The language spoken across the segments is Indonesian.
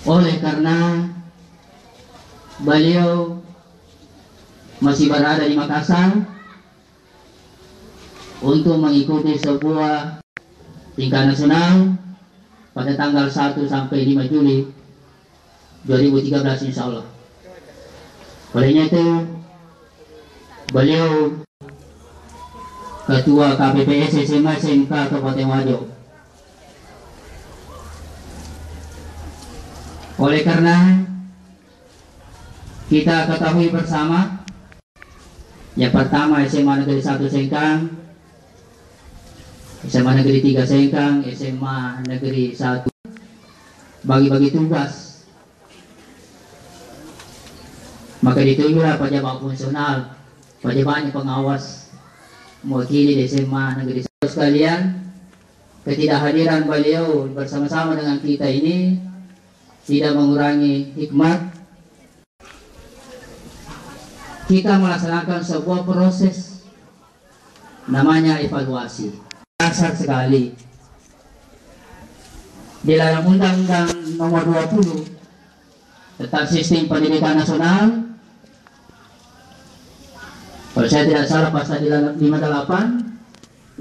Oleh karena beliau masih berada di Makassar untuk mengikuti sebuah tingkat nasional pada tanggal 1 sampai 5 Juli 2013 insya Allah. Olehnya itu beliau Ketua KPPS SMA SMK Kabupaten Wajo. Oleh karena kita ketahui bersama, yang pertama SMA Negeri 1 Sengkang, SMA Negeri 3 Sengkang, SMA Negeri 1 bagi-bagi tugas. Maka ditunjuklah pejabat fungsional, pejabatnya pengawas mewakili di SMA Negeri 1 sekalian. Ketidakhadiran beliau bersama-sama dengan kita ini tidak mengurangi hikmat kita melaksanakan sebuah proses namanya evaluasi. Dasar sekali di dalam Undang-Undang Nomor 20 tentang Sistem Pendidikan Nasional, kalau saya tidak salah pasal 58,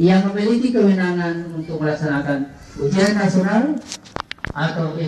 yang memiliki kewenangan untuk melaksanakan ujian nasional atau